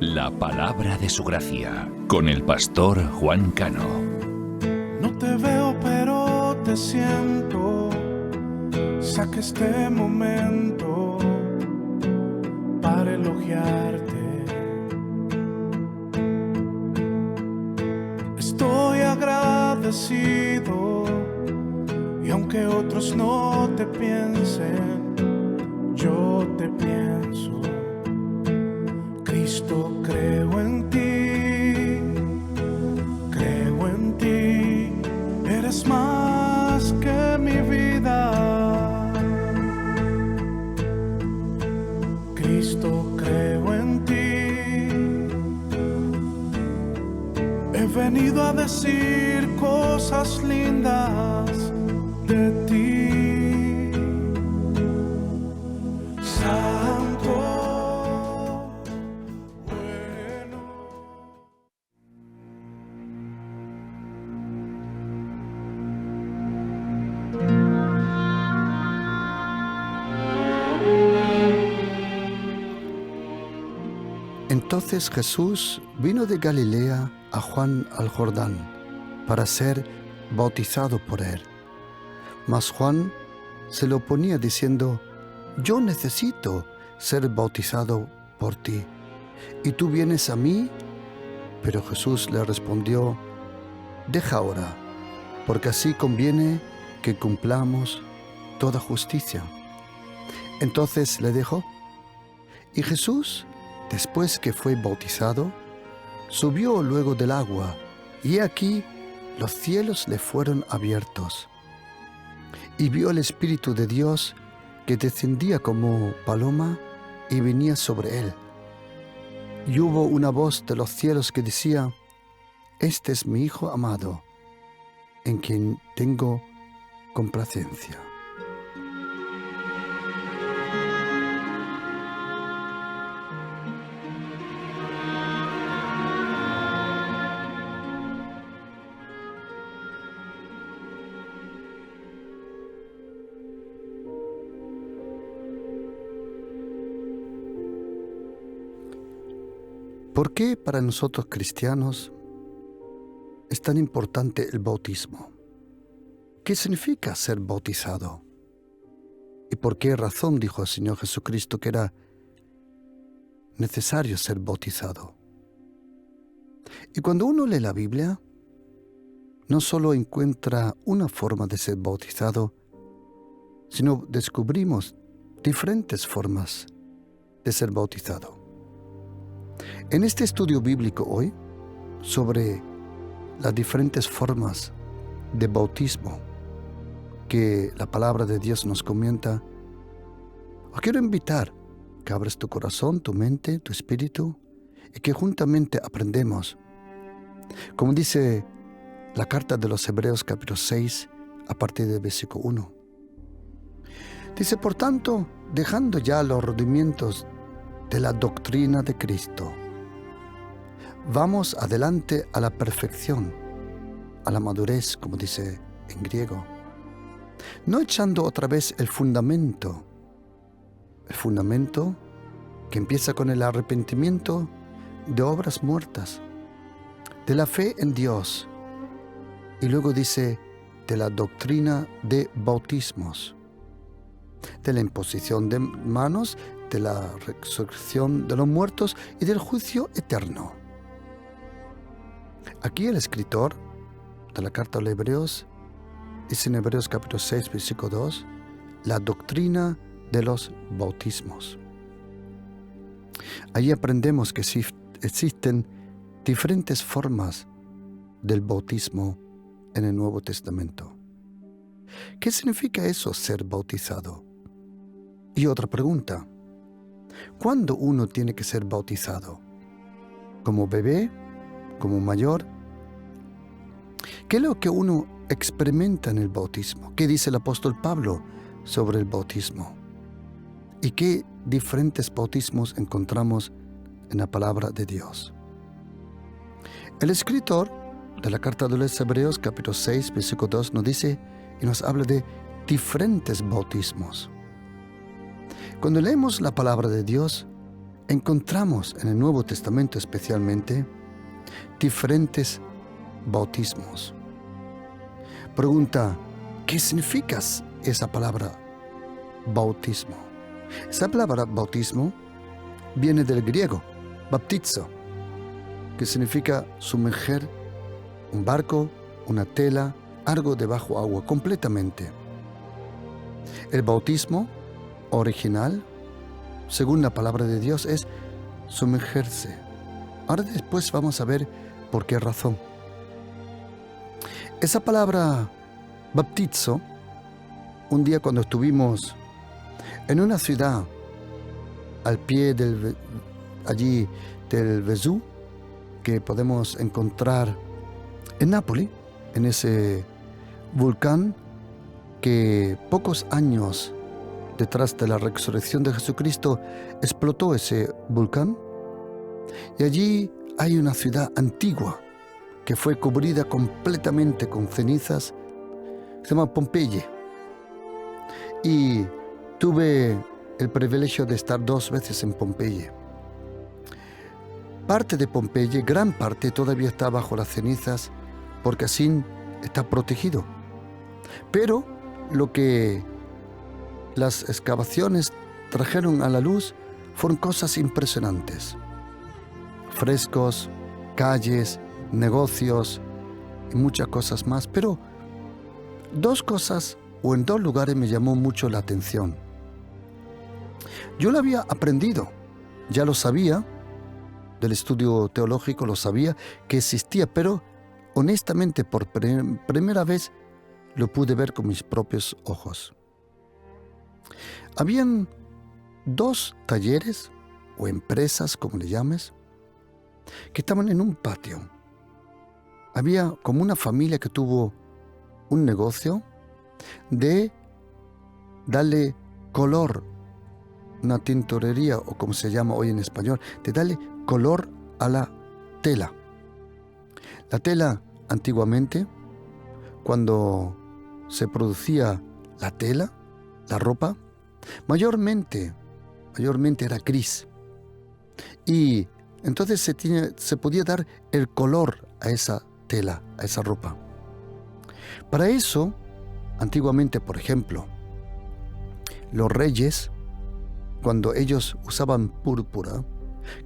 La palabra de su gracia, con el pastor Juan Cano. No te veo, pero te siento. Saca este momento para elogiarte. Estoy agradecido, y aunque otros no te piensen, yo te pienso. Cristo, creo en ti, eres más que mi vida. Cristo, creo en ti, he venido a decir cosas lindas de ti, Santo. Entonces Jesús vino de Galilea a Juan al Jordán para ser bautizado por él. Mas Juan se lo oponía diciendo: yo necesito ser bautizado por ti, ¿y tú vienes a mí? Pero Jesús le respondió: deja ahora, porque así conviene que cumplamos toda justicia. Entonces le dejó. Y Jesús, después que fue bautizado, subió luego del agua, y aquí los cielos le fueron abiertos. Y vio el Espíritu de Dios que descendía como paloma y venía sobre él. Y hubo una voz de los cielos que decía: este es mi Hijo amado, en quien tengo complacencia. ¿Por qué para nosotros cristianos es tan importante el bautismo? ¿Qué significa ser bautizado? ¿Y por qué razón dijo el Señor Jesucristo que era necesario ser bautizado? Y cuando uno lee la Biblia, no solo encuentra una forma de ser bautizado, sino descubrimos diferentes formas de ser bautizado. En este estudio bíblico hoy, sobre las diferentes formas de bautismo que la palabra de Dios nos comenta, os quiero invitar que abras tu corazón, tu mente, tu espíritu, y que juntamente aprendemos. Como dice la carta de los Hebreos capítulo 6, a partir del versículo 1. Dice: por tanto, dejando ya los rudimientos de la doctrina de Cristo, vamos adelante a la perfección, a la madurez, como dice en griego, no echando otra vez el fundamento que empieza con el arrepentimiento de obras muertas, de la fe en Dios, y luego dice de la doctrina de bautismos, de la imposición de manos, de la resurrección de los muertos y del juicio eterno. Aquí el escritor de la carta a los Hebreos dice en Hebreos capítulo 6, versículo 2, la doctrina de los bautismos. Ahí aprendemos que existen diferentes formas del bautismo en el Nuevo Testamento. ¿Qué significa eso, ser bautizado? Y otra pregunta: ¿cuándo uno tiene que ser bautizado? ¿Como bebé? ¿Como mayor? ¿Qué es lo que uno experimenta en el bautismo? ¿Qué dice el apóstol Pablo sobre el bautismo? ¿Y qué diferentes bautismos encontramos en la palabra de Dios? El escritor de la carta de los Hebreos, capítulo 6, versículo 2, nos dice y nos habla de diferentes bautismos. Cuando leemos la palabra de Dios, encontramos en el Nuevo Testamento especialmente diferentes bautismos. Pregunta, ¿qué significa esa palabra bautismo? Esa palabra bautismo viene del griego, baptizo, que significa sumergir un barco, una tela, algo debajo agua, completamente. El bautismo original, según la palabra de Dios, es sumergirse. Ahora después vamos a ver por qué razón. Esa palabra baptizo, un día cuando estuvimos en una ciudad al pie del Vesú, que podemos encontrar en Nápoles, en ese volcán que pocos años detrás de la resurrección de Jesucristo explotó ese volcán, y allí hay una ciudad antigua que fue cubrida completamente con cenizas, se llama Pompeya. Y tuve el privilegio de estar 2 veces en Pompeya. Parte de Pompeya, gran parte, todavía está bajo las cenizas, porque así está protegido. Pero lo que las excavaciones trajeron a la luz fueron cosas impresionantes. Frescos, calles, negocios y muchas cosas más. Pero 2 cosas, o en 2 lugares, me llamó mucho la atención. Yo lo había aprendido, ya lo sabía, del estudio teológico lo sabía, que existía, pero honestamente por primera vez lo pude ver con mis propios ojos. Habían 2 talleres o empresas, como le llames, que estaban en un patio. Había como una familia que tuvo un negocio de darle color, una tintorería, o como se llama hoy en español, de darle color a la tela. La tela, antiguamente, cuando se producía la tela, la ropa, mayormente era gris. Y entonces se podía dar el color a esa tela, a esa ropa. Para eso, antiguamente, por ejemplo, los reyes, cuando ellos usaban púrpura,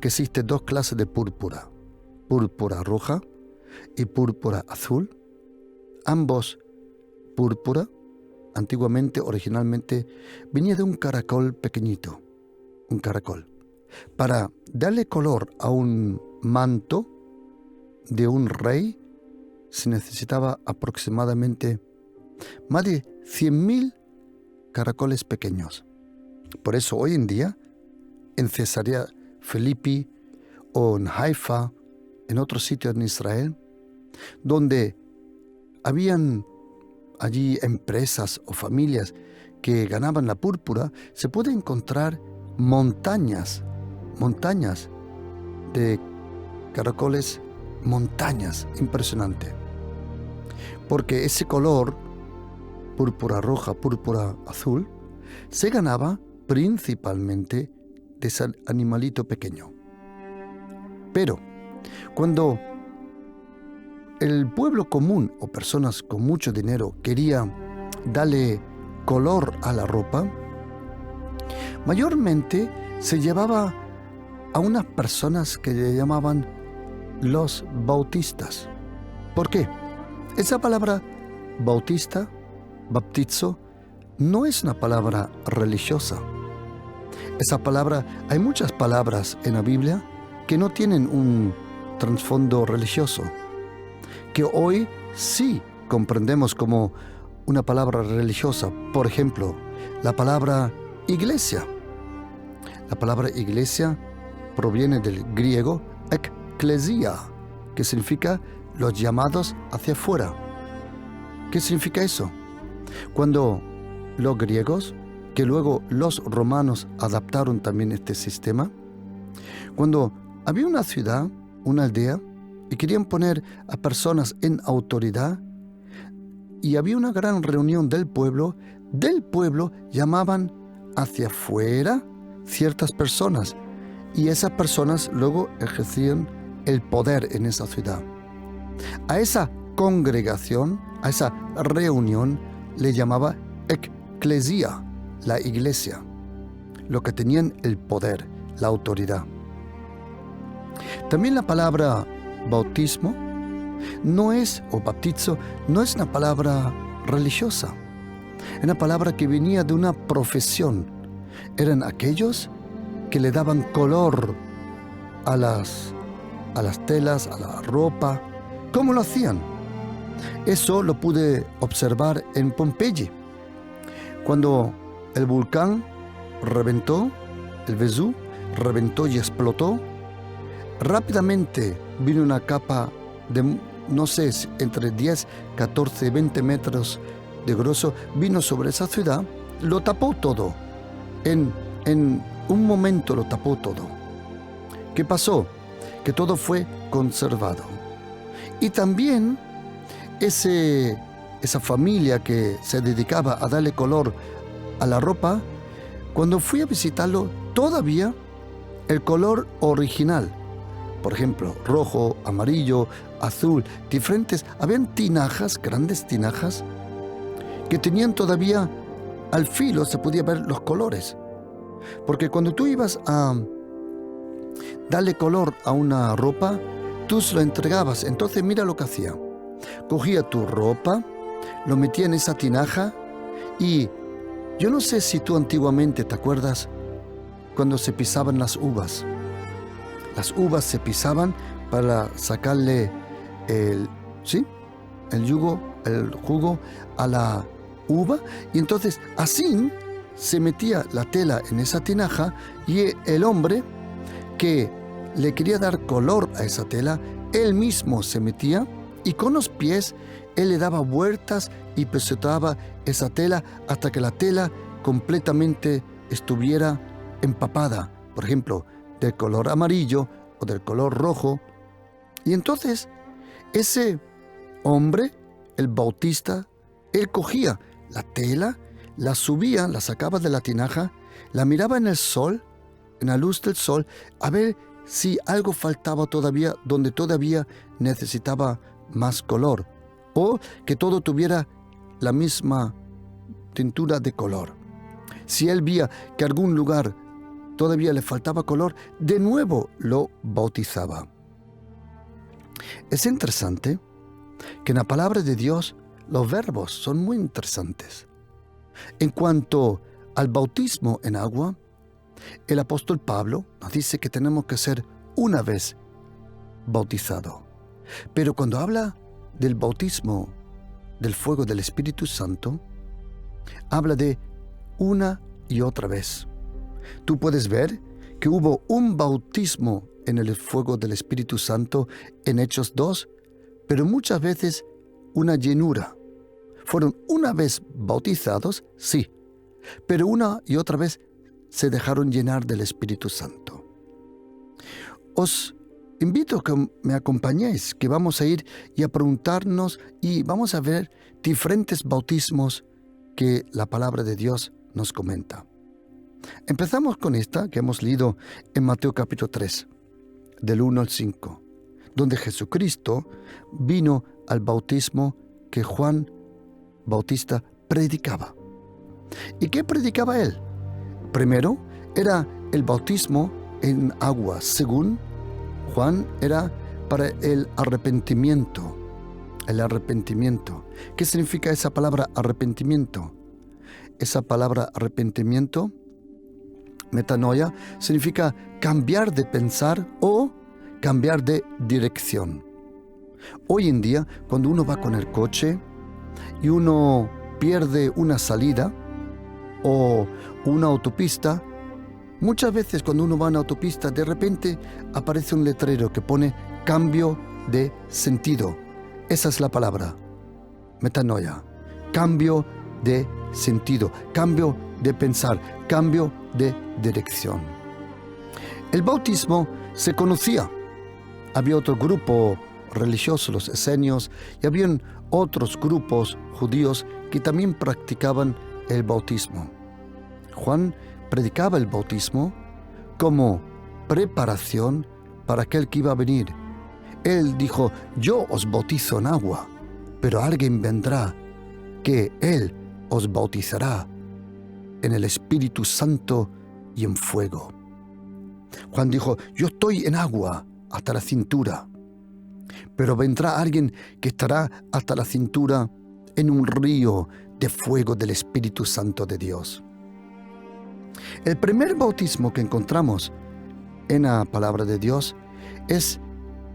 que existe 2 clases de púrpura, púrpura roja y púrpura azul. Ambos púrpura, antiguamente, originalmente, venía de un caracol pequeñito, un caracol. Para darle color a un manto de un rey, se necesitaba aproximadamente más de 100.000 caracoles pequeños. Por eso hoy en día, en Cesarea Filipi o en Haifa, en otros sitios en Israel, donde habían allí empresas o familias que ganaban la púrpura, se puede encontrar montañas de caracoles, montañas, impresionante. Porque ese color, púrpura roja, púrpura azul, se ganaba principalmente de ese animalito pequeño. Pero cuando el pueblo común o personas con mucho dinero quería darle color a la ropa, mayormente se llevaba a unas personas que le llamaban los bautistas. ¿Por qué? Esa palabra bautista, baptizo, no es una palabra religiosa. Esa palabra, hay muchas palabras en la Biblia que no tienen un trasfondo religioso, que hoy sí comprendemos como una palabra religiosa. Por ejemplo, la palabra iglesia. La palabra iglesia proviene del griego ekklesia, que significa los llamados hacia afuera. ¿Qué significa eso? Cuando los griegos, que luego los romanos adaptaron también este sistema, cuando había una ciudad, una aldea, y querían poner a personas en autoridad, y había una gran reunión del pueblo llamaban hacia afuera ciertas personas, y esas personas luego ejercían el poder en esa ciudad. A esa congregación, a esa reunión, le llamaba eclesia, la iglesia, lo que tenían el poder, la autoridad. También la palabra bautismo o bautizo, no es una palabra religiosa, es una palabra que venía de una profesión. Eran aquellos que le daban color a las telas, a la ropa. ¿Cómo lo hacían? Eso lo pude observar en Pompeya. Cuando el volcán reventó, el Vesú reventó y explotó, rápidamente vino una capa de, no sé, entre 10, 14, 20 metros de grosor, vino sobre esa ciudad, lo tapó todo. En un momento lo tapó todo. ¿Qué pasó? Que todo fue conservado. Y también esa familia que se dedicaba a darle color a la ropa, cuando fui a visitarlo, todavía el color original, por ejemplo, rojo, amarillo, azul, diferentes, habían tinajas, grandes tinajas, que tenían todavía al filo, se podía ver los colores. Porque cuando tú ibas a darle color a una ropa, tú se lo entregabas. Entonces mira lo que hacía. Cogía tu ropa, lo metía en esa tinaja y yo no sé si tú antiguamente te acuerdas cuando se pisaban las uvas. Las uvas se pisaban para sacarle el jugo a la uva, y entonces así se metía la tela en esa tinaja y el hombre que le quería dar color a esa tela, él mismo se metía y con los pies él le daba vueltas y peseteaba esa tela hasta que la tela completamente estuviera empapada, por ejemplo, del color amarillo o del color rojo. Y entonces ese hombre, el bautista, él cogía la tela, la subía, la sacaba de la tinaja, la miraba en el sol, en la luz del sol, a ver si algo faltaba todavía, donde todavía necesitaba más color, o que todo tuviera la misma tintura de color. Si él veía que algún lugar todavía le faltaba color, de nuevo lo bautizaba. Es interesante que en la palabra de Dios los verbos son muy interesantes. En cuanto al bautismo en agua, el apóstol Pablo nos dice que tenemos que ser una vez bautizado. Pero cuando habla del bautismo del fuego del Espíritu Santo, habla de una y otra vez. Tú puedes ver que hubo un bautismo en el fuego del Espíritu Santo en Hechos 2, pero muchas veces una llenura. Fueron una vez bautizados, sí, pero una y otra vez se dejaron llenar del Espíritu Santo. Os invito a que me acompañéis, que vamos a ir y a preguntarnos y vamos a ver diferentes bautismos que la palabra de Dios nos comenta. Empezamos con esta que hemos leído en Mateo capítulo 3, del 1 al 5, donde Jesucristo vino al bautismo que Juan Bautista predicaba. ¿Y qué predicaba él? Primero, era el bautismo en agua. Según Juan, era para el arrepentimiento. El arrepentimiento. ¿Qué significa esa palabra arrepentimiento? Esa palabra arrepentimiento, metanoia, significa cambiar de pensar o cambiar de dirección. Hoy en día, cuando uno va con el coche y uno pierde una salida o una autopista, muchas veces cuando uno va en autopista, de repente aparece un letrero que pone cambio de sentido. Esa es la palabra, metanoia, cambio de sentido, cambio de pensar, cambio de dirección. El bautismo se conocía. Había otro grupo religioso, los esenios, y habían otros grupos judíos que también practicaban el bautismo. Juan predicaba el bautismo como preparación para aquel que iba a venir. Él dijo, yo os bautizo en agua, pero alguien vendrá que Él os bautizará en el Espíritu Santo y en fuego. Juan dijo, yo estoy en agua hasta la cintura, pero vendrá alguien que estará hasta la cintura en un río de fuego del Espíritu Santo de Dios. El primer bautismo que encontramos en la palabra de Dios es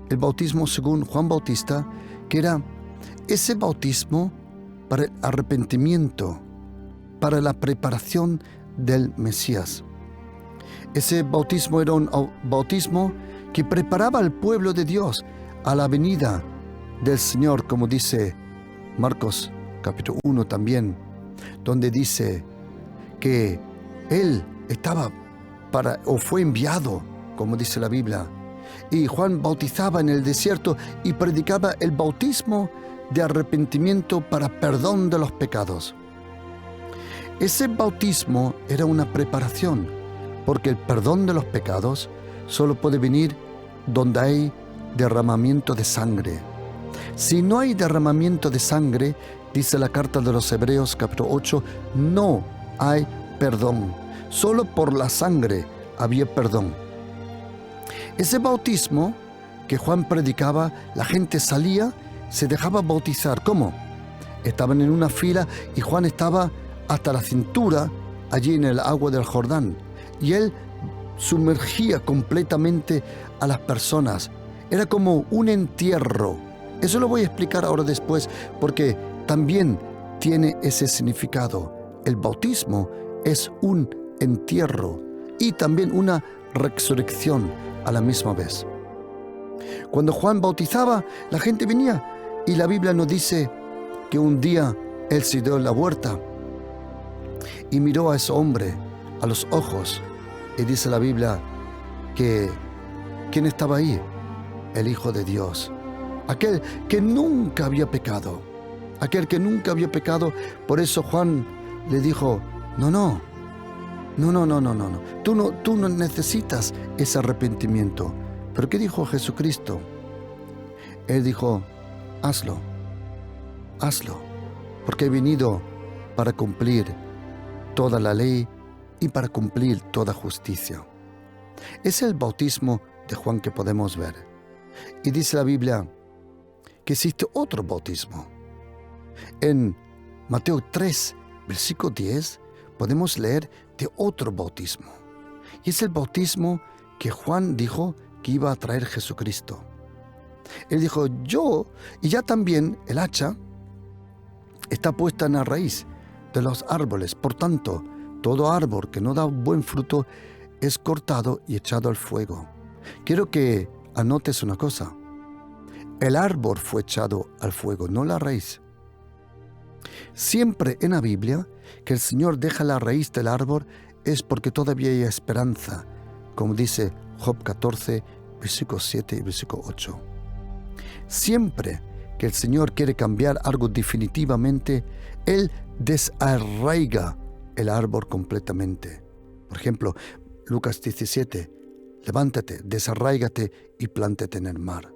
el bautismo según Juan Bautista, que era ese bautismo para el arrepentimiento, para la preparación del Mesías. Ese bautismo era un bautismo que preparaba al pueblo de Dios a la venida del Señor, como dice Marcos capítulo 1 también, donde dice que Él estaba fue enviado, como dice la Biblia, y Juan bautizaba en el desierto y predicaba el bautismo de arrepentimiento para perdón de los pecados. Ese bautismo era una preparación, porque el perdón de los pecados solo puede venir donde hay derramamiento de sangre. Si no hay derramamiento de sangre, dice la carta de los Hebreos capítulo 8, no hay perdón. Solo por la sangre había perdón. Ese bautismo que Juan predicaba, la gente salía, se dejaba bautizar. ¿Cómo? Estaban en una fila y Juan estaba hasta la cintura allí en el agua del Jordán. Y él sumergía completamente a las personas. Era como un entierro. Eso lo voy a explicar ahora después, porque también tiene ese significado. El bautismo es un entierro y también una resurrección a la misma vez. Cuando Juan bautizaba, la gente venía, y la Biblia nos dice que un día él se dio en la huerta y miró a ese hombre a los ojos, y dice la Biblia que ¿quién estaba ahí? El Hijo de Dios, aquel que nunca había pecado, Por eso Juan le dijo, no, tú no necesitas ese arrepentimiento. ¿Pero qué dijo Jesucristo? Él dijo, hazlo, porque he venido para cumplir toda la ley y para cumplir toda justicia. Es el bautismo de Juan que podemos ver. Y dice la Biblia que existe otro bautismo. En Mateo 3, versículo 10, podemos leer de otro bautismo. Y es el bautismo que Juan dijo que iba a traer Jesucristo. Él dijo, yo, y ya también el hacha está puesta en la raíz de los árboles. Por tanto, todo árbol que no da buen fruto es cortado y echado al fuego. Quiero que anotes una cosa. El árbol fue echado al fuego, no la raíz. Siempre en la Biblia que el Señor deja la raíz del árbol es porque todavía hay esperanza, como dice Job 14, versículo 7 y versículo 8. Siempre que el Señor quiere cambiar algo definitivamente, Él desarraiga el árbol completamente. Por ejemplo, Lucas 17, levántate, desarráigate y plántate en el mar.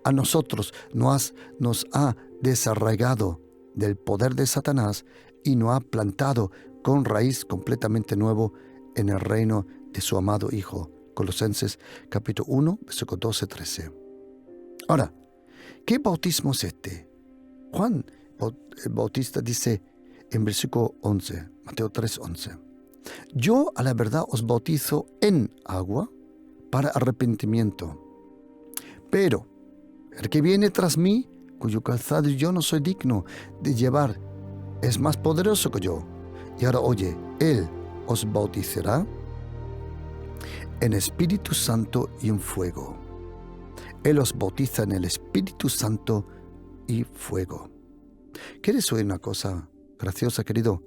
A nosotros nos ha desarraigado del poder de Satanás y nos ha plantado con raíz completamente nuevo en el reino de su amado Hijo. Colosenses capítulo 1, versículo 12-13. Ahora, ¿qué bautismo es este? Juan el Bautista dice en versículo 11, Mateo 3, 11. Yo a la verdad os bautizo en agua para arrepentimiento. Pero el que viene tras mí, cuyo calzado yo no soy digno de llevar, es más poderoso que yo. Y ahora oye, Él os bautizará en Espíritu Santo y en fuego. Él os bautiza en el Espíritu Santo y fuego. ¿Quieres oír una cosa graciosa, querido?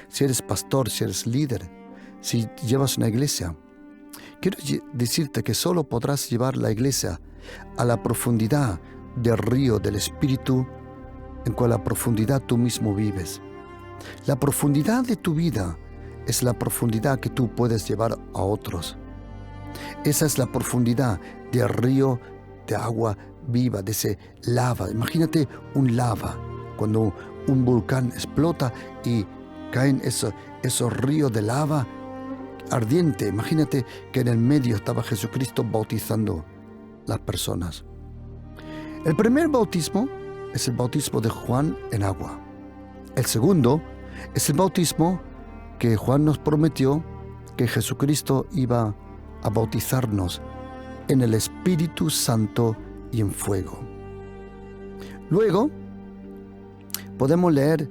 Si eres pastor, si eres líder, si llevas una iglesia, quiero decirte que solo podrás llevar la iglesia a la profundidad del río del Espíritu, en cual profundidad tú mismo vives. La profundidad de tu vida es la profundidad que tú puedes llevar a otros. Esa es la profundidad del río de agua viva, de ese lava. Imagínate un lava, cuando un volcán explota y caen esos ríos de lava ardiente. Imagínate que en el medio estaba Jesucristo bautizando las personas. El primer bautismo es el bautismo de Juan en agua. El segundo es el bautismo que Juan nos prometió que Jesucristo iba a bautizarnos en el Espíritu Santo y en fuego. Luego podemos leer,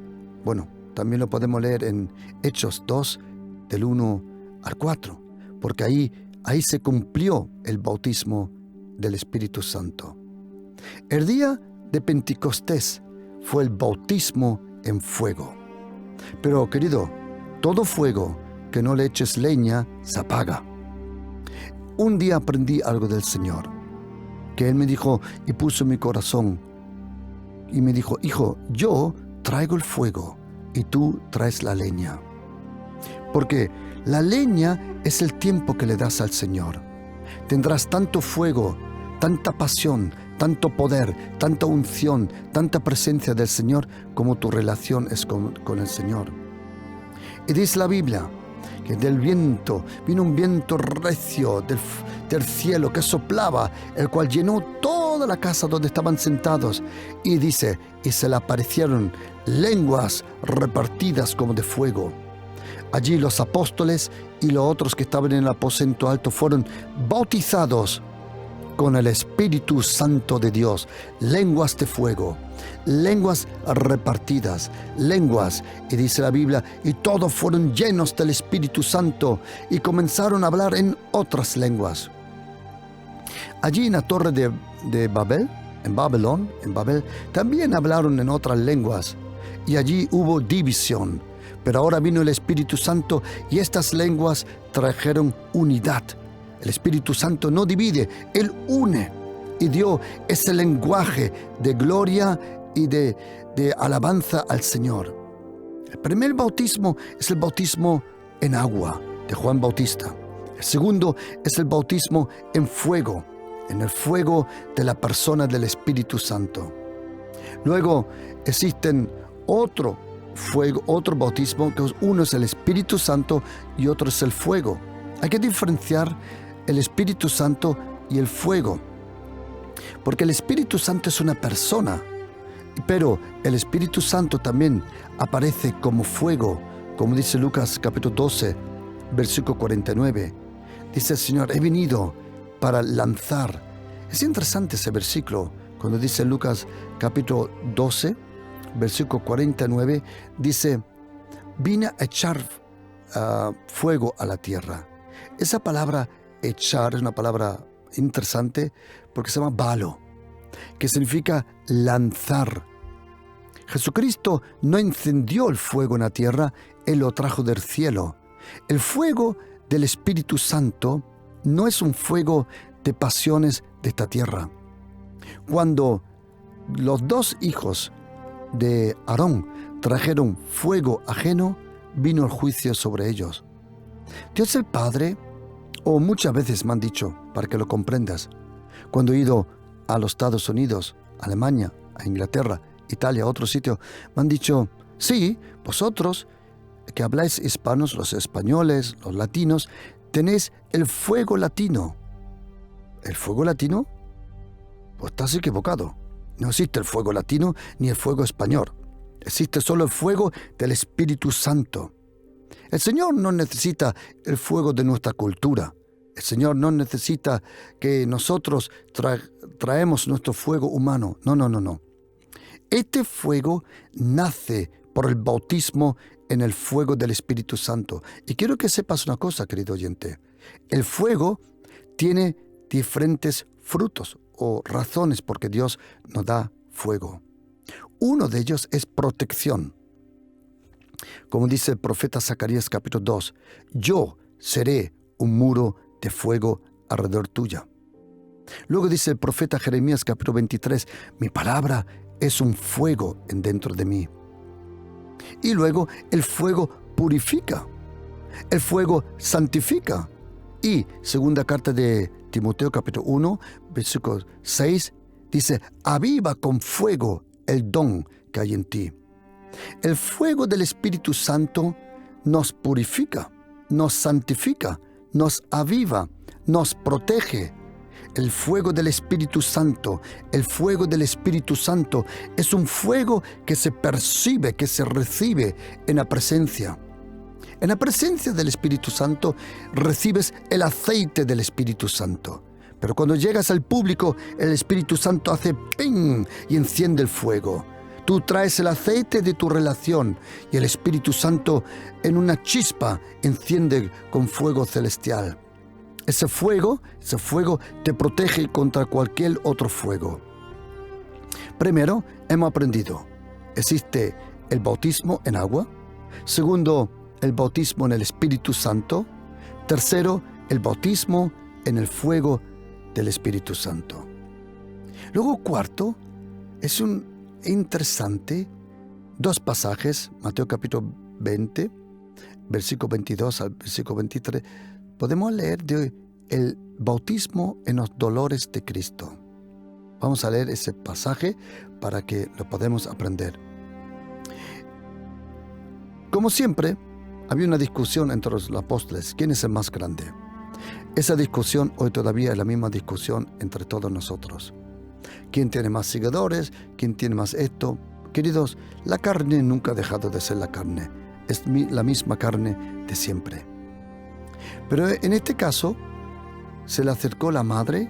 también lo podemos leer en Hechos 2, del 1 al 4, porque ahí se cumplió el bautismo del Espíritu Santo. El día de Pentecostés fue el bautismo en fuego. Pero, querido, todo fuego que no le eches leña se apaga. Un día aprendí algo del Señor, que Él me dijo y puso en mi corazón, y me dijo: hijo, yo traigo el fuego y tú traes la leña. Porque la leña es el tiempo que le das al Señor. Tendrás tanto fuego, tanta pasión, tanto poder, tanta unción, tanta presencia del Señor como tu relación es con el Señor. Y dice la Biblia que del viento vino un viento recio del cielo que soplaba, el cual llenó toda la casa donde estaban sentados. Y dice, y se le aparecieron lenguas repartidas como de fuego. Allí los apóstoles y los otros que estaban en el aposento alto fueron bautizados con el Espíritu Santo de Dios, lenguas de fuego, lenguas repartidas, lenguas, y dice la Biblia, y todos fueron llenos del Espíritu Santo y comenzaron a hablar en otras lenguas. Allí en la torre de Babel, en Babel, también hablaron en otras lenguas, y allí hubo división. Pero ahora vino el Espíritu Santo y estas lenguas trajeron unidad. El Espíritu Santo no divide, Él une y dio ese lenguaje de gloria y de alabanza al Señor. El primer bautismo es el bautismo en agua de Juan Bautista. El segundo es el bautismo en fuego, en el fuego de la persona del Espíritu Santo. Luego existen otro bautismo, que uno es el Espíritu Santo y otro es el fuego. Hay que diferenciar el Espíritu Santo y el fuego, porque el Espíritu Santo es una persona, pero el Espíritu Santo también aparece como fuego, como dice Lucas capítulo 12, versículo 49. Dice el Señor: he venido para lanzar. Es interesante ese versículo, cuando dice Lucas capítulo 12, versículo 49, dice: vine a echar fuego a la tierra. Esa palabra echar es una palabra interesante porque se llama balo, que significa lanzar. Jesucristo no encendió el fuego en la tierra, Él lo trajo del cielo. El fuego del Espíritu Santo no es un fuego de pasiones de esta tierra. Cuando los dos hijos de Aarón trajeron fuego ajeno, vino el juicio sobre ellos. Dios el Padre, o muchas veces me han dicho, para que lo comprendas, cuando he ido a los Estados Unidos, a Alemania, a Inglaterra, Italia, a otros sitios, me han dicho: sí, vosotros que habláis hispanos, los españoles, los latinos, tenéis el fuego latino. ¿El fuego latino? Pues estás equivocado. No existe el fuego latino ni el fuego español. Existe solo el fuego del Espíritu Santo. El Señor no necesita el fuego de nuestra cultura. El Señor no necesita que nosotros traemos nuestro fuego humano. No. Este fuego nace por el bautismo en el fuego del Espíritu Santo. Y quiero que sepas una cosa, querido oyente. El fuego tiene diferentes frutos o razones porque Dios nos da fuego. Uno de ellos es protección. Como dice el profeta Zacarías capítulo 2, yo seré un muro de fuego alrededor tuya. Luego dice el profeta Jeremías capítulo 23, mi palabra es un fuego en dentro de mí. Y luego el fuego purifica, el fuego santifica, Y segunda carta de Timoteo capítulo 1, versículo 6, dice, aviva con fuego el don que hay en ti. El fuego del Espíritu Santo nos purifica, nos santifica, nos aviva, nos protege. El fuego del Espíritu Santo, el fuego del Espíritu Santo es un fuego que se percibe, que se recibe en la presencia. En la presencia del Espíritu Santo recibes el aceite del Espíritu Santo. Pero cuando llegas al público, el Espíritu Santo hace ¡ping! Y enciende el fuego. Tú traes el aceite de tu relación y el Espíritu Santo en una chispa enciende con fuego celestial. Ese fuego te protege contra cualquier otro fuego. Primero, hemos aprendido, existe el bautismo en agua. Segundo, el bautismo en el Espíritu Santo. Tercero, el bautismo en el fuego del Espíritu Santo. Luego, cuarto, es un interesante, dos pasajes, Mateo capítulo 20, versículo 22 al versículo 23, podemos leer de el bautismo en los dolores de Cristo. Vamos a leer ese pasaje para que lo podamos aprender. Como siempre, había una discusión entre los apóstoles, ¿quién es el más grande? Esa discusión hoy todavía es la misma discusión entre todos nosotros. ¿Quién tiene más seguidores? ¿Quién tiene más esto? Queridos, la carne nunca ha dejado de ser la carne. Es la misma carne de siempre. Pero en este caso, se le acercó la madre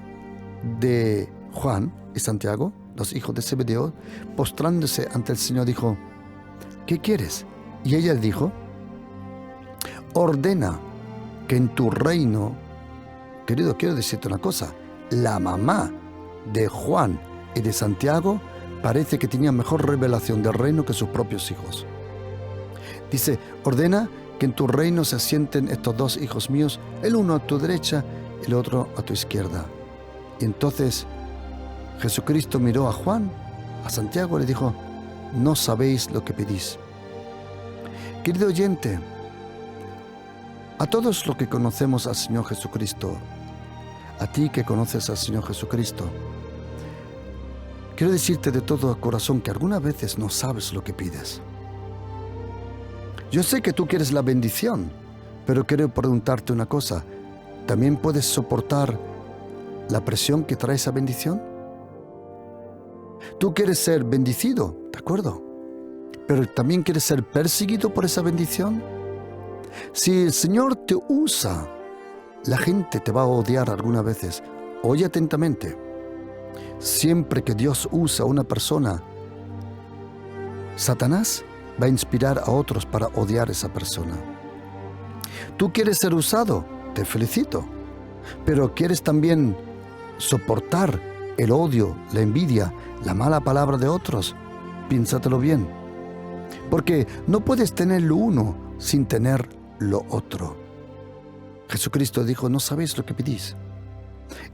de Juan y Santiago, los hijos de Zebedeo, postrándose ante el Señor, dijo, ¿qué quieres? Y ella le dijo, ordena que en tu reino, querido, quiero decirte una cosa, la mamá de Juan y de Santiago parece que tenía mejor revelación del reino que sus propios hijos. Dice, ordena que en tu reino se sienten estos dos hijos míos, el uno a tu derecha y el otro a tu izquierda. Y entonces Jesucristo miró a Juan, a Santiago y le dijo, no sabéis lo que pedís. Querido oyente, a todos los que conocemos al Señor Jesucristo, a ti que conoces al Señor Jesucristo, quiero decirte de todo corazón que algunas veces no sabes lo que pides. Yo sé que tú quieres la bendición, pero quiero preguntarte una cosa. ¿También puedes soportar la presión que trae esa bendición? Tú quieres ser bendecido, ¿de acuerdo? Pero también quieres ser perseguido por esa bendición. Si el Señor te usa, la gente te va a odiar algunas veces. Oye atentamente. Siempre que Dios usa a una persona, Satanás va a inspirar a otros para odiar a esa persona. Tú quieres ser usado, te felicito, pero quieres también soportar el odio, la envidia, la mala palabra de otros. Piénsatelo bien, porque no puedes tener lo uno sin tener lo otro. Jesucristo dijo, no sabéis lo que pedís.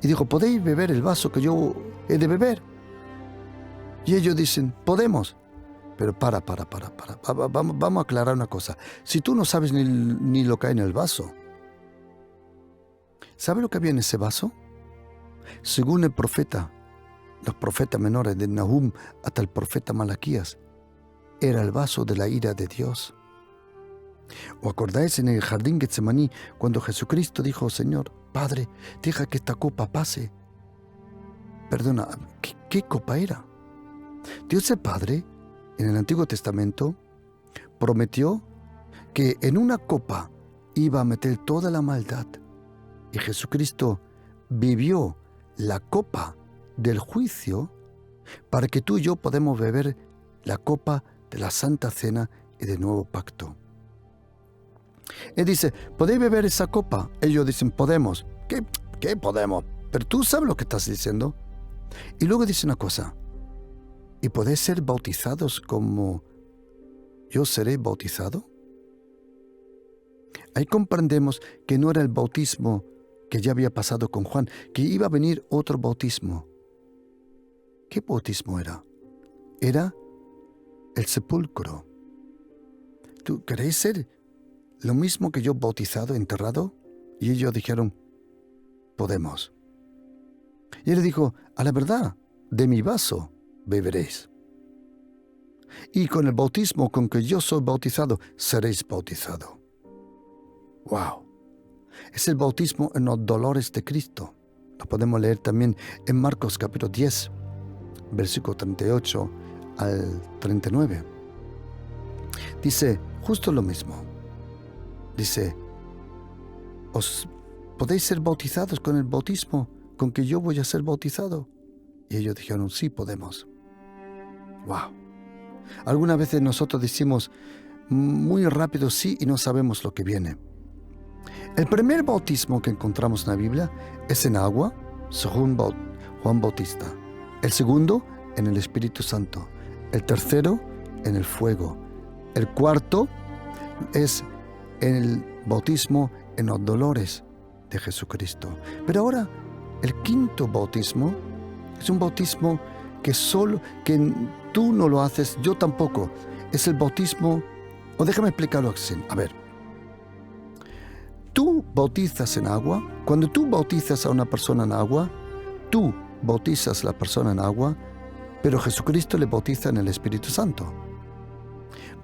Y dijo, ¿podéis beber el vaso que yo he de beber? Y ellos dicen, podemos. Pero vamos a aclarar una cosa. Si tú no sabes ni lo que hay en el vaso, ¿sabes lo que había en ese vaso? Según el profeta, los profetas menores de Nahum hasta el profeta Malaquías, era el vaso de la ira de Dios. ¿Os acordáis en el jardín Getsemaní cuando Jesucristo dijo, Señor, Padre, deja que esta copa pase? Perdona, ¿qué copa era? Dios el Padre, en el Antiguo Testamento, prometió que en una copa iba a meter toda la maldad. Y Jesucristo vivió la copa del juicio para que tú y yo podamos beber la copa de la Santa Cena y del Nuevo Pacto. Él dice, ¿podéis beber esa copa? Ellos dicen, podemos. ¿Qué podemos? Pero tú sabes lo que estás diciendo. Y luego dice una cosa, ¿y podéis ser bautizados como yo seré bautizado? Ahí comprendemos que no era el bautismo que ya había pasado con Juan, que iba a venir otro bautismo. ¿Qué bautismo era? Era el sepulcro. ¿Tú queréis ser lo mismo que yo bautizado, enterrado? Y ellos dijeron, podemos. Y él dijo, a la verdad, de mi vaso beberéis. Y con el bautismo con que yo soy bautizado, seréis bautizados. ¡Wow! Es el bautismo en los dolores de Cristo. Lo podemos leer también en Marcos capítulo 10, versículo 38 al 39. Dice justo lo mismo. Dice, ¿os podéis ser bautizados con el bautismo con que yo voy a ser bautizado? Y ellos dijeron, sí, podemos. ¡Wow! Algunas veces nosotros decimos muy rápido sí y no sabemos lo que viene. El primer bautismo que encontramos en la Biblia es en agua, según Juan Bautista. El segundo, en el Espíritu Santo. El tercero, en el fuego. El cuarto es en el bautismo en los dolores de Jesucristo. Pero ahora, el quinto bautismo es un bautismo que tú no lo haces, yo tampoco. Es el bautismo, o déjame explicarlo así. A ver, tú bautizas en agua. Cuando tú bautizas a una persona en agua, tú bautizas a la persona en agua, pero Jesucristo le bautiza en el Espíritu Santo.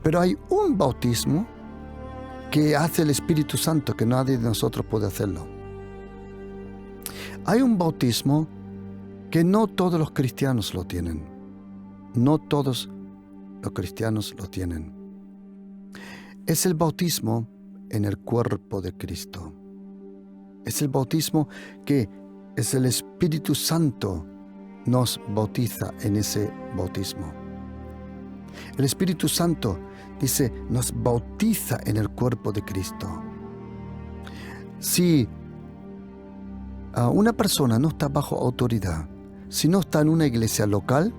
Pero hay un bautismo que hace el Espíritu Santo, que nadie de nosotros puede hacerlo. Hay un bautismo que no todos los cristianos lo tienen. No todos los cristianos lo tienen. Es el bautismo en el cuerpo de Cristo. Es el bautismo que es el Espíritu Santo nos bautiza en ese bautismo. El Espíritu Santo, dice, nos bautiza en el cuerpo de Cristo. Si una persona no está bajo autoridad, si no está en una iglesia local,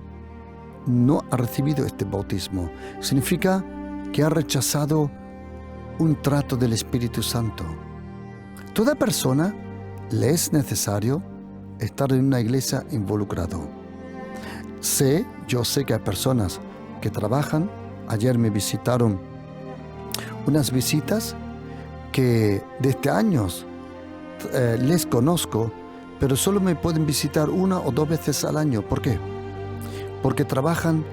no ha recibido este bautismo. Significa que ha rechazado un trato del Espíritu Santo. Toda persona le es necesario estar en una iglesia involucrado. Yo sé que hay personas que trabajan. Ayer me visitaron unas visitas que desde años les conozco, pero solo me pueden visitar 1 o 2 veces al año. ¿Por qué? Porque trabajan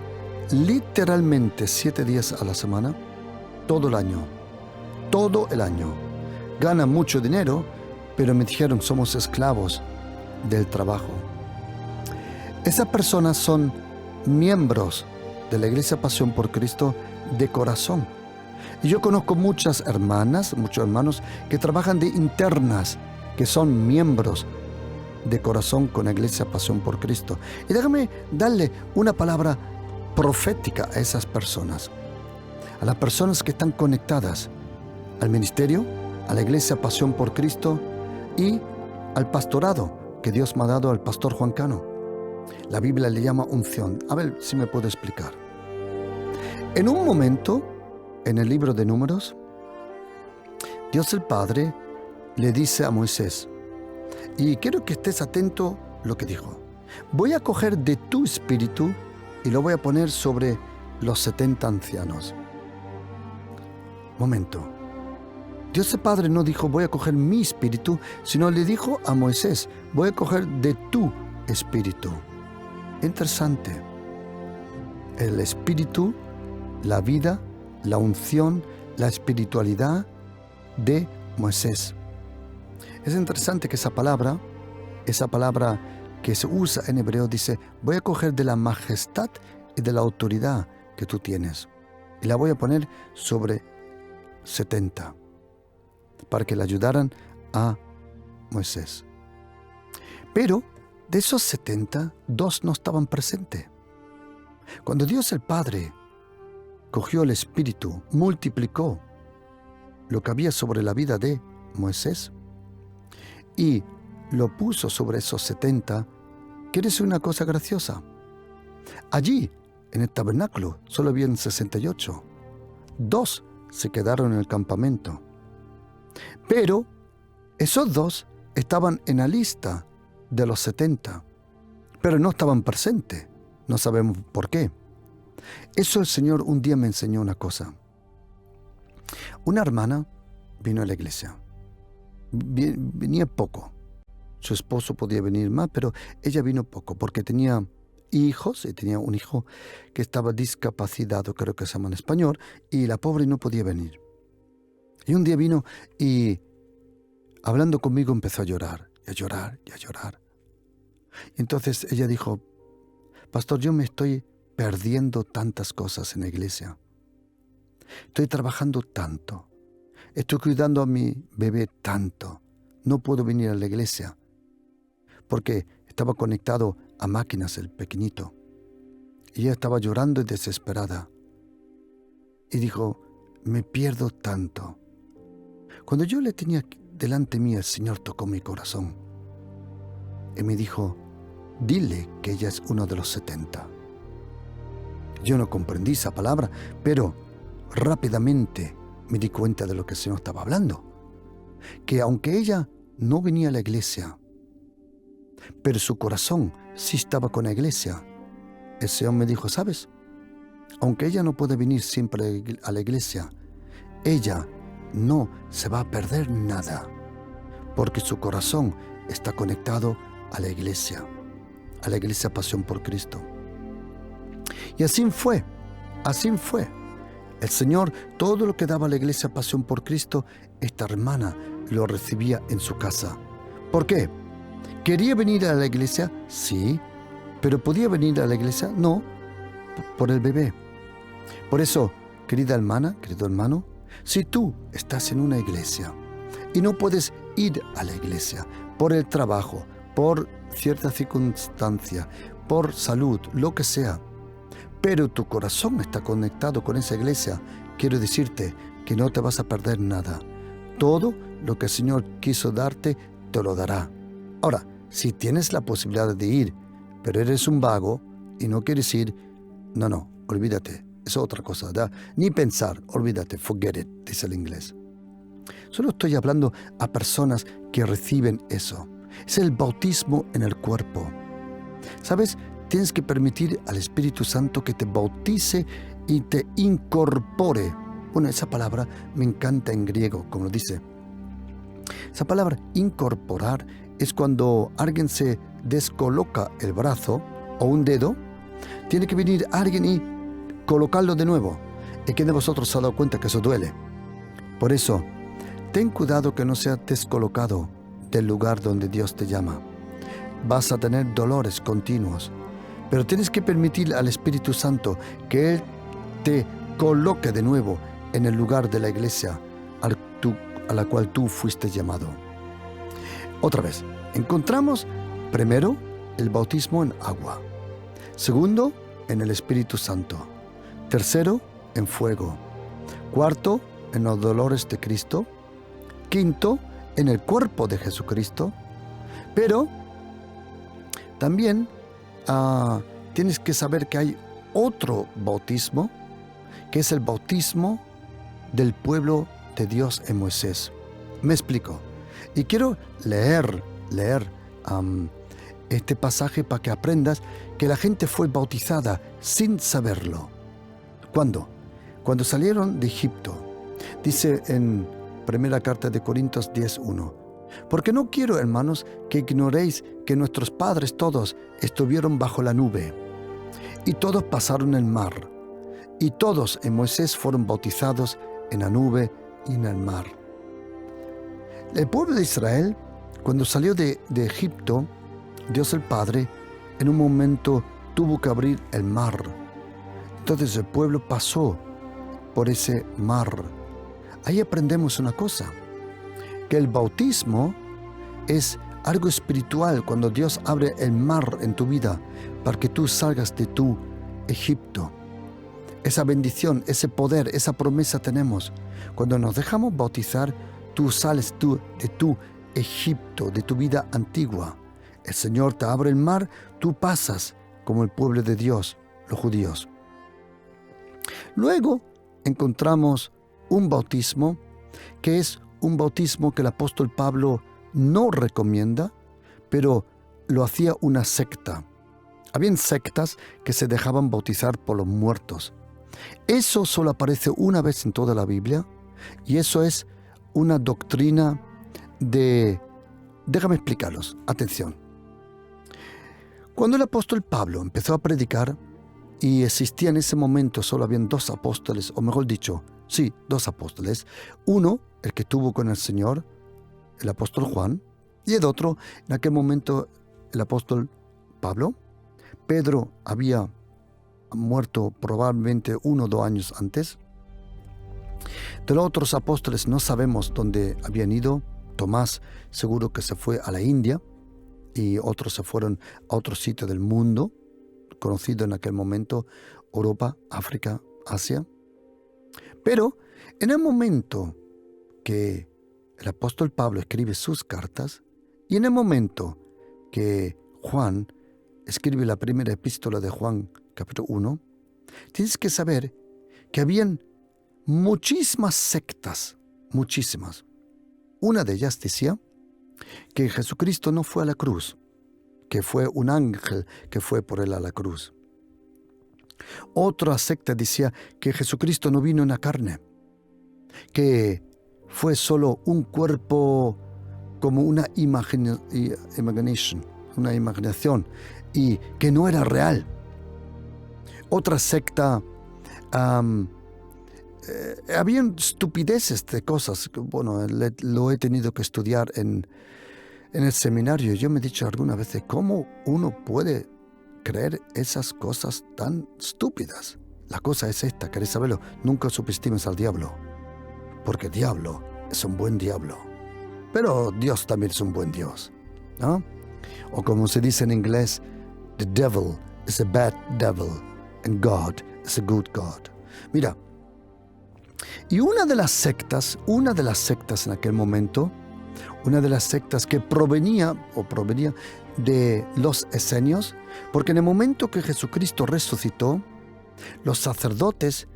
literalmente 7 días a la semana, todo el año. Todo el año. Ganan mucho dinero, pero me dijeron, somos esclavos del trabajo. Esas personas son miembros de la Iglesia Pasión por Cristo de corazón. Y yo conozco muchas hermanas, muchos hermanos que trabajan de internas, que son miembros de corazón con la Iglesia Pasión por Cristo. Y déjame darle una palabra profética a esas personas, a las personas que están conectadas al ministerio, a la Iglesia Pasión por Cristo y al pastorado que Dios me ha dado al pastor Juan Cano. La Biblia le llama unción. A ver si me puedo explicar. En un momento, en el libro de Números, Dios el Padre le dice a Moisés, y quiero que estés atento a lo que dijo, voy a coger de tu espíritu y lo voy a poner sobre los 70 ancianos. Momento. Dios el Padre no dijo, voy a coger mi espíritu, sino le dijo a Moisés, voy a coger de tu espíritu. Interesante. El espíritu, la vida, la unción, la espiritualidad de Moisés. Es interesante que esa palabra que se usa en hebreo dice, voy a coger de la majestad y de la autoridad que tú tienes y la voy a poner sobre 70 para que le ayudaran a Moisés. Pero de esos 70, 2 no estaban presentes. Cuando Dios el Padre cogió el Espíritu, multiplicó lo que había sobre la vida de Moisés y lo puso sobre esos 70, quiere decir una cosa graciosa. Allí, en el tabernáculo, solo habían 68. 2 se quedaron en el campamento. Pero esos 2 estaban en la lista de los 70, pero no estaban presentes. No sabemos por qué. Eso el Señor un día me enseñó una cosa. Una hermana vino a la iglesia. Venía poco. Su esposo podía venir más, pero ella vino poco porque tenía hijos, y tenía un hijo que estaba discapacitado, creo que se llama en español, y la pobre no podía venir. Y un día vino y hablando conmigo empezó a llorar, y a llorar, y a llorar. Y entonces ella dijo, pastor, yo me estoy perdiendo tantas cosas en la iglesia. Estoy trabajando tanto. Estoy cuidando a mi bebé tanto. No puedo venir a la iglesia porque estaba conectado a máquinas el pequeñito. Y ella estaba llorando y desesperada. Y dijo, me pierdo tanto. Cuando yo le tenía delante mí, el Señor tocó mi corazón. Y me dijo, dile que ella es uno de los 70. Yo no comprendí esa palabra, pero rápidamente me di cuenta de lo que el Señor estaba hablando. Que aunque ella no venía a la iglesia, pero su corazón sí estaba con la iglesia, el Señor me dijo, ¿sabes? Aunque ella no puede venir siempre a la iglesia, ella no se va a perder nada, porque su corazón está conectado a la iglesia Pasión por Cristo. Y así fue. El Señor, todo lo que daba a la iglesia Pasión por Cristo, esta hermana lo recibía en su casa. ¿Por qué? ¿Quería venir a la iglesia? Sí. ¿Pero podía venir a la iglesia? No. Por el bebé. Por eso, querida hermana, querido hermano, si tú estás en una iglesia y no puedes ir a la iglesia por el trabajo, por cierta circunstancia, por salud, lo que sea, pero tu corazón está conectado con esa iglesia, quiero decirte que no te vas a perder nada. Todo lo que el Señor quiso darte, te lo dará. Ahora, si tienes la posibilidad de ir, pero eres un vago y no quieres ir, no, olvídate. Es otra cosa, ¿verdad? Ni pensar, olvídate, forget it, dice el inglés. Solo estoy hablando a personas que reciben eso. Es el bautismo en el cuerpo. ¿Sabes? Tienes que permitir al Espíritu Santo que te bautice y te incorpore. Bueno, esa palabra me encanta en griego, como lo dice. Esa palabra incorporar es cuando alguien se descoloca el brazo o un dedo, tiene que venir alguien y colocarlo de nuevo. ¿Y quién de vosotros se ha dado cuenta que eso duele? Por eso, ten cuidado que no seas descolocado del lugar donde Dios te llama. Vas a tener dolores continuos, pero tienes que permitir al Espíritu Santo que Él te coloque de nuevo en el lugar de la iglesia a la cual tú fuiste llamado. Otra vez, encontramos primero el bautismo en agua, segundo en el Espíritu Santo, tercero en fuego, cuarto en los dolores de Cristo, quinto en el cuerpo de Jesucristo, pero también tienes que saber que hay otro bautismo, que es el bautismo del pueblo de Dios en Moisés. Me explico. Y quiero leer este pasaje para que aprendas que la gente fue bautizada sin saberlo. ¿Cuándo? Cuando salieron de Egipto. Dice en primera carta de Corintios 10:1. Porque no quiero, hermanos, que ignoréis que nuestros padres todos estuvieron bajo la nube, y todos pasaron el mar, y todos en Moisés fueron bautizados en la nube y en el mar. El pueblo de Israel, cuando salió de Egipto, Dios el Padre, en un momento tuvo que abrir el mar. Entonces el pueblo pasó por ese mar. Ahí aprendemos una cosa, que el bautismo es algo espiritual cuando Dios abre el mar en tu vida para que tú salgas de tu Egipto. Esa bendición, ese poder, esa promesa tenemos. Cuando nos dejamos bautizar, tú sales de tu Egipto, de tu vida antigua. El Señor te abre el mar, tú pasas como el pueblo de Dios, los judíos. Luego encontramos un bautismo que es un bautismo que el apóstol Pablo no recomienda, pero lo hacía una secta. Habían sectas que se dejaban bautizar por los muertos. Eso solo aparece una vez en toda la Biblia, y eso es una doctrina de Déjame explicarlos. Atención. Cuando el apóstol Pablo empezó a predicar, y existía en ese momento, solo habían 2 apóstoles, o mejor dicho, sí, 2 apóstoles. Uno, el que estuvo con el Señor, el apóstol Juan, y el otro, en aquel momento, el apóstol Pablo. Pedro había muerto probablemente 1 o 2 años antes. De los otros apóstoles no sabemos dónde habían ido. Tomás seguro que se fue a la India, y otros se fueron a otro sitio del mundo, conocido en aquel momento, Europa, África, Asia. Pero en el momento que el apóstol Pablo escribe sus cartas, y en el momento que Juan escribe la primera epístola de Juan, capítulo 1, tienes que saber que habían muchísimas sectas, muchísimas. Una de ellas decía que Jesucristo no fue a la cruz, que fue un ángel que fue por él a la cruz. Otra secta decía que Jesucristo no vino en la carne, que fue solo un cuerpo como una imaginación, y que no era real. Otra secta, habían estupideces de cosas. Bueno, lo he tenido que estudiar en el seminario. Yo me he dicho algunas veces, ¿cómo uno puede creer esas cosas tan estúpidas? La cosa es esta, ¿queréis saberlo? Nunca subestimes al diablo, porque el diablo es un buen diablo, pero Dios también es un buen Dios, ¿no? O como se dice en inglés, the devil is a bad devil and God is a good God. Mira, y una de las sectas en aquel momento, una de las sectas que provenía de los esenios, porque en el momento que Jesucristo resucitó, los sacerdotes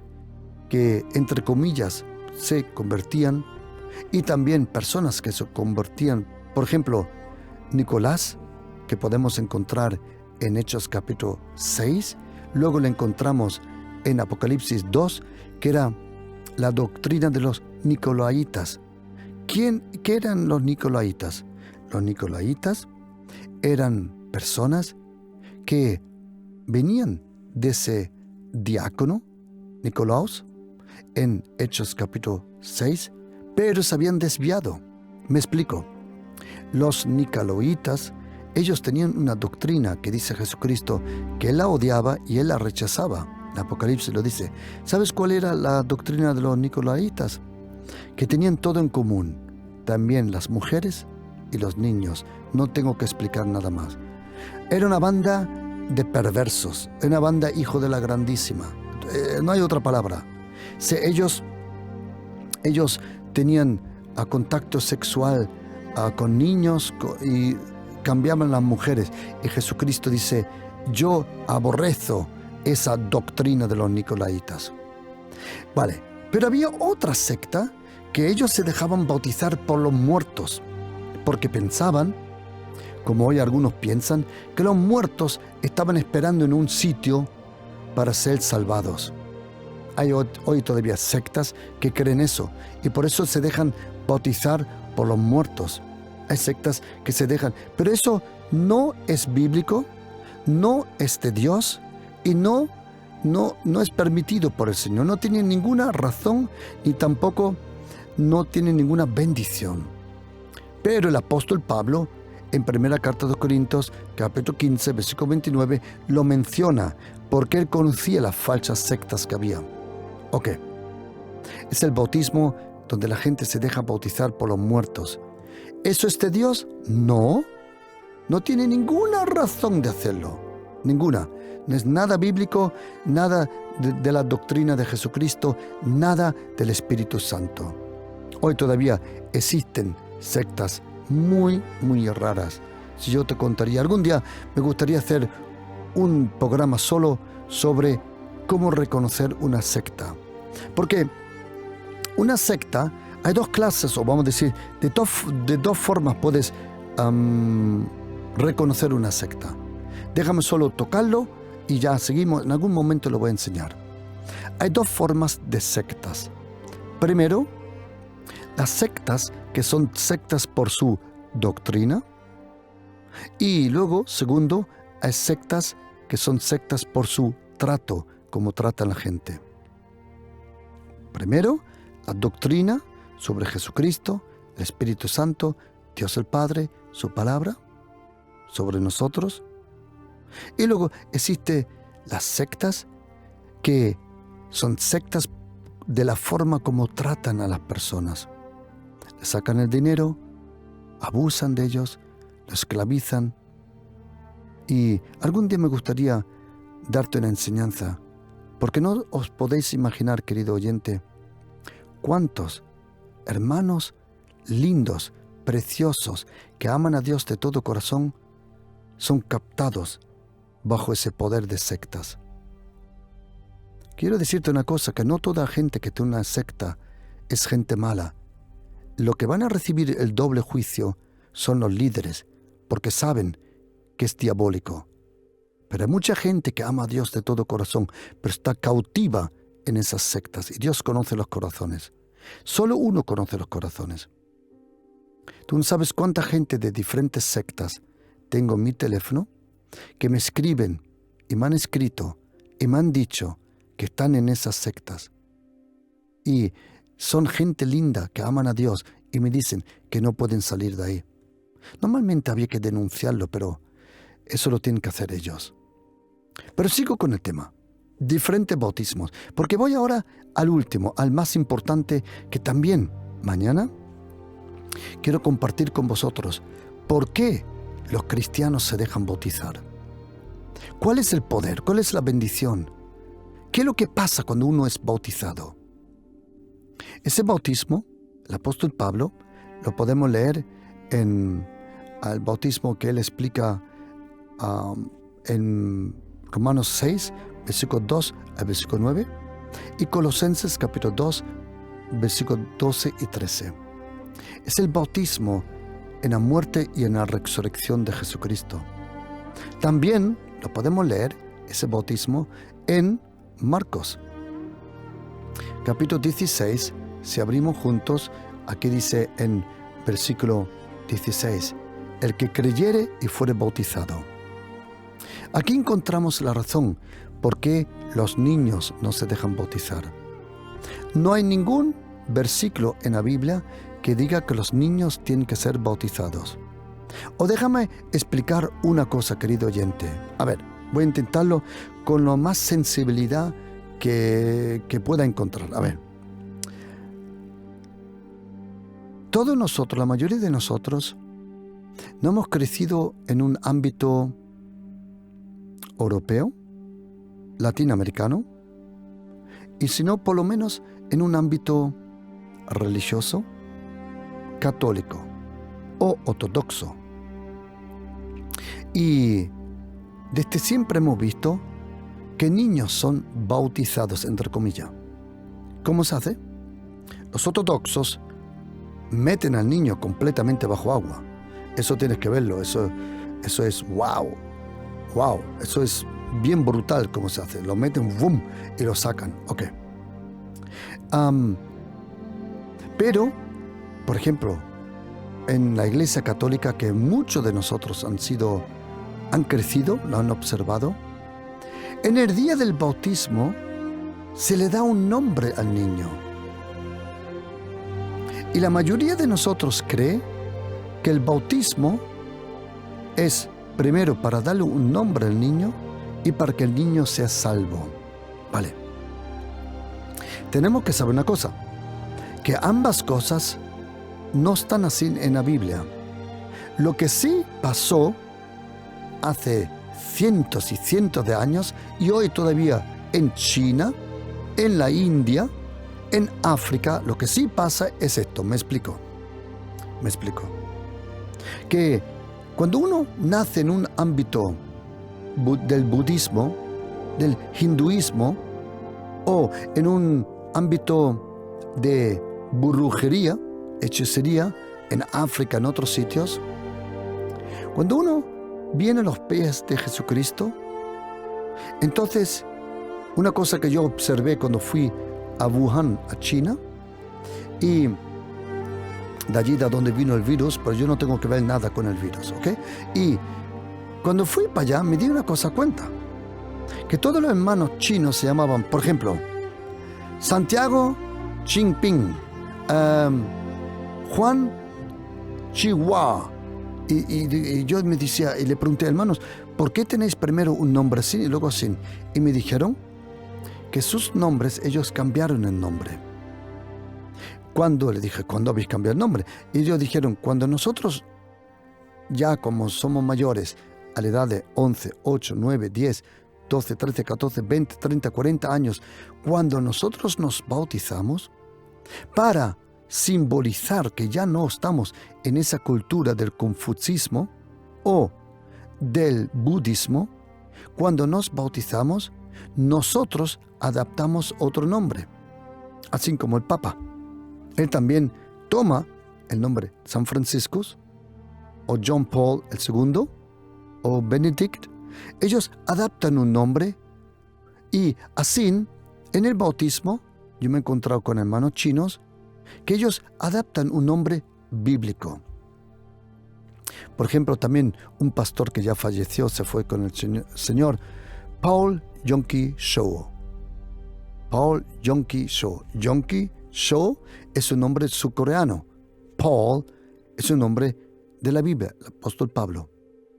que, entre comillas, se convertían, y también personas que se convertían, por ejemplo, Nicolás, que podemos encontrar en Hechos capítulo 6, luego le encontramos en Apocalipsis 2, que era la doctrina de los nicolaitas. ¿Qué eran los nicolaitas? Los nicolaitas eran personas que venían de ese diácono, Nicolaos, en Hechos capítulo 6, pero se habían desviado. Me explico. Los nicolaitas, ellos tenían una doctrina que dice Jesucristo que él la odiaba y él la rechazaba. El Apocalipsis lo dice. ¿Sabes cuál era la doctrina de los nicolaitas? Que tenían todo en común, también las mujeres y los niños. No tengo que explicar nada más. Era una banda de perversos, una banda hijo de la grandísima. No hay otra palabra. Ellos tenían contacto sexual con niños y cambiaban las mujeres. Y Jesucristo dice, yo aborrezo esa doctrina de los nicolaitas. Vale, pero había otra secta que ellos se dejaban bautizar por los muertos, porque pensaban, como hoy algunos piensan, que los muertos estaban esperando en un sitio para ser salvados. Hay hoy todavía sectas que creen eso, y por eso se dejan bautizar por los muertos. Hay sectas que se dejan, pero eso no es bíblico, no es de Dios, y no es permitido por el Señor. No tiene ninguna razón, ni tampoco no tiene ninguna bendición. Pero el apóstol Pablo, en primera carta de los Corintios, capítulo 15, versículo 29, lo menciona, porque él conocía las falsas sectas que había. Ok, es el bautismo donde la gente se deja bautizar por los muertos. ¿Eso es de Dios? No tiene ninguna razón de hacerlo, ninguna. No es nada bíblico, nada de la doctrina de Jesucristo, nada del Espíritu Santo. Hoy todavía existen sectas muy, muy raras. Si yo te contaría, algún día me gustaría hacer un programa solo sobre cómo reconocer una secta. Porque una secta, hay 2 clases, o vamos a decir, de dos formas puedes reconocer una secta. Déjame solo tocarlo y ya seguimos, en algún momento lo voy a enseñar. Hay 2 formas de sectas. Primero, las sectas que son sectas por su doctrina. Y luego, segundo, hay sectas que son sectas por su trato, como tratan a la gente. Primero, la doctrina sobre Jesucristo, el Espíritu Santo, Dios el Padre, su palabra, sobre nosotros. Y luego existen las sectas que son sectas de la forma como tratan a las personas. Les sacan el dinero, abusan de ellos, los esclavizan. Y algún día me gustaría darte una enseñanza, porque no os podéis imaginar, querido oyente, cuántos hermanos lindos, preciosos, que aman a Dios de todo corazón, son captados bajo ese poder de sectas. Quiero decirte una cosa, que no toda gente que tiene una secta es gente mala. Lo que van a recibir el doble juicio son los líderes, porque saben que es diabólico. Pero hay mucha gente que ama a Dios de todo corazón, pero está cautiva en esas sectas, y Dios conoce los corazones. Solo uno conoce los corazones. Tú no sabes cuánta gente de diferentes sectas tengo en mi teléfono que me escriben y me han escrito y me han dicho que están en esas sectas. Y son gente linda que aman a Dios y me dicen que no pueden salir de ahí. Normalmente había que denunciarlo, pero eso lo tienen que hacer ellos. Pero sigo con el tema. Diferentes bautismos. Porque voy ahora al último, al más importante, que también mañana quiero compartir con vosotros. ¿Por qué los cristianos se dejan bautizar? ¿Cuál es el poder? ¿Cuál es la bendición? ¿Qué es lo que pasa cuando uno es bautizado? Ese bautismo, el apóstol Pablo, lo podemos leer en el bautismo que él explica en Romanos 6, versículo 2 al versículo 9, y Colosenses capítulo 2, versículos 12 y 13. Es el bautismo en la muerte y en la resurrección de Jesucristo. También lo podemos leer, ese bautismo, en Marcos capítulo 16. Si abrimos juntos, aquí dice en versículo 16, el que creyere y fuere bautizado. Aquí encontramos la razón por qué los niños no se dejan bautizar. No hay ningún versículo en la Biblia que diga que los niños tienen que ser bautizados. O déjame explicar una cosa, querido oyente. A ver, voy a intentarlo con la más sensibilidad que pueda encontrar. A ver. Todos nosotros, la mayoría de nosotros, no hemos crecido en un ámbito europeo, latinoamericano, y si no, por lo menos en un ámbito religioso, católico o ortodoxo. Y desde siempre hemos visto que niños son bautizados, entre comillas. ¿Cómo se hace? Los ortodoxos meten al niño completamente bajo agua. Eso tienes que verlo, eso es wow, eso es bien brutal cómo se hace. Lo meten, boom, y lo sacan. Ok. Pero, por ejemplo, en la Iglesia Católica, que muchos de nosotros han crecido, lo han observado, en el día del bautismo se le da un nombre al niño. Y la mayoría de nosotros cree que el bautismo es primero para darle un nombre al niño y para que el niño sea salvo. Vale. Tenemos que saber una cosa, que ambas cosas no están así en la Biblia. Lo que sí pasó hace cientos y cientos de años, y hoy todavía en China, en la India, en África, lo que sí pasa es esto. Me explico. Que cuando uno nace en un ámbito del budismo, del hinduismo, o en un ámbito de brujería, hechicería, en África, en otros sitios, cuando uno viene a los pies de Jesucristo, entonces, una cosa que yo observé cuando fui a Wuhan, a China, y de allí de donde vino el virus, pero yo no tengo que ver nada con el virus, ¿ok? Y cuando fui para allá me di una cosa cuenta, que todos los hermanos chinos se llamaban, por ejemplo, Santiago Jinping, Juan Chihuahua. Y yo me decía, y le pregunté, hermanos, ¿por qué tenéis primero un nombre así y luego así? Y me dijeron que sus nombres, ellos cambiaron el nombre. ¿Cuándo? Le dije, ¿cuándo habéis cambiado el nombre? Y ellos dijeron, cuando nosotros, ya como somos mayores, a la edad de 11, 8, 9, 10, 12, 13, 14, 20, 30, 40 años, cuando nosotros nos bautizamos, para simbolizar que ya no estamos en esa cultura del confucismo o del budismo, cuando nos bautizamos, nosotros adaptamos otro nombre, así como el Papa. Él también toma el nombre San Francisco o John Paul II o Benedict. Ellos adaptan un nombre y así en el bautismo yo me he encontrado con hermanos chinos que ellos adaptan un nombre bíblico. Por ejemplo, también un pastor que ya falleció se fue con el señor Paul Yongki Sho. Paul Yongki Sho. Yongki Sho es un nombre surcoreano. Paul es un nombre de la Biblia, el apóstol Pablo.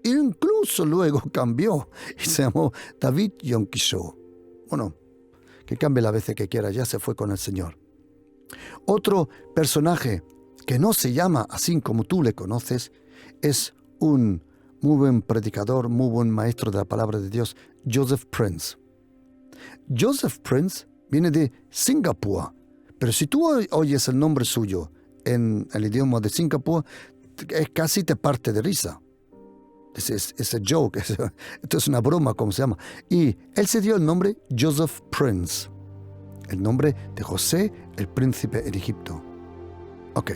Incluso luego cambió y se llamó David Yongki Sho. Bueno, que cambie las veces que quiera, ya se fue con el Señor. Otro personaje que no se llama así como tú le conoces es un muy buen predicador, muy buen maestro de la palabra de Dios, Joseph Prince. Joseph Prince viene de Singapur, pero si tú oyes el nombre suyo en el idioma de Singapur, casi te parte de risa. Es a joke, esto es una broma, como se llama. Y él se dio el nombre Joseph Prince, el nombre de José, el príncipe en Egipto. Ok.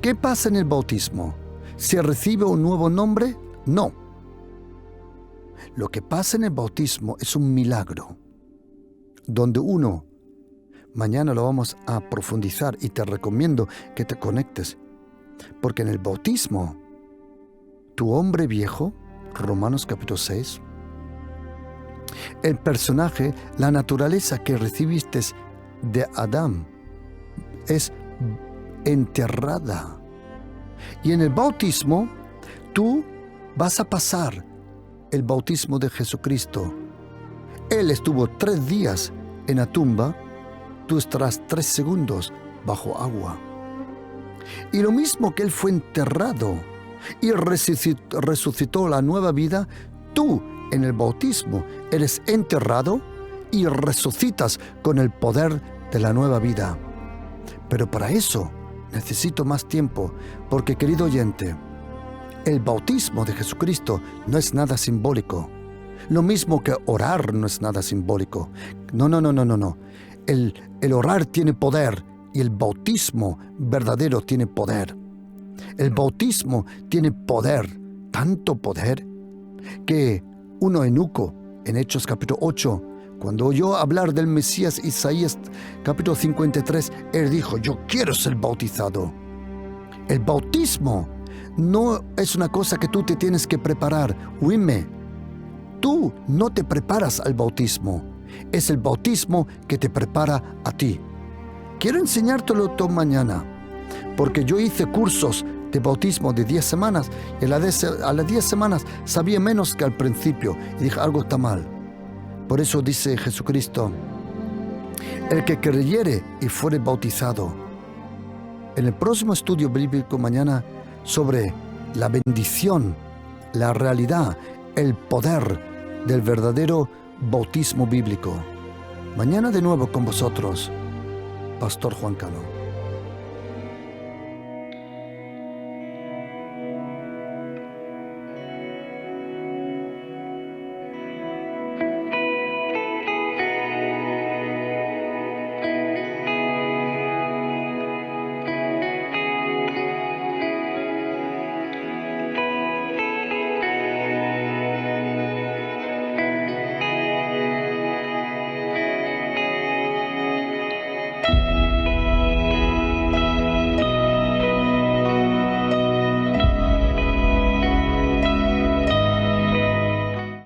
¿Qué pasa en el bautismo? ¿Se recibe un nuevo nombre? No. Lo que pasa en el bautismo es un milagro, donde uno, mañana lo vamos a profundizar y te recomiendo que te conectes, porque en el bautismo, tu hombre viejo, Romanos capítulo 6, el personaje, la naturaleza que recibiste de Adán, es enterrada. Y en el bautismo, tú vas a pasar el bautismo de Jesucristo. Él estuvo 3 días en la tumba, tú estarás 3 segundos bajo agua. Y lo mismo que Él fue enterrado y resucitó la nueva vida, tú en el bautismo eres enterrado y resucitas con el poder de la nueva vida. Pero para eso necesito más tiempo, porque, querido oyente, el bautismo de Jesucristo no es nada simbólico. Lo mismo que orar no es nada simbólico. No. El orar tiene poder y el bautismo verdadero tiene poder. El bautismo tiene poder, tanto poder, que un eunuco en Hechos capítulo 8, cuando oyó hablar del Mesías, Isaías capítulo 53, él dijo, yo quiero ser bautizado. El bautismo no es una cosa que tú te tienes que preparar. Oíme, tú no te preparas al bautismo. Es el bautismo que te prepara a ti. Quiero enseñártelo todo mañana, porque yo hice cursos de bautismo de 10 semanas y a las 10 semanas sabía menos que al principio y dije, algo está mal. Por eso dice Jesucristo, el que creyere y fuere bautizado. En el próximo estudio bíblico mañana sobre la bendición, la realidad, el poder del verdadero bautismo bíblico. Mañana de nuevo con vosotros, Pastor Juan Cano.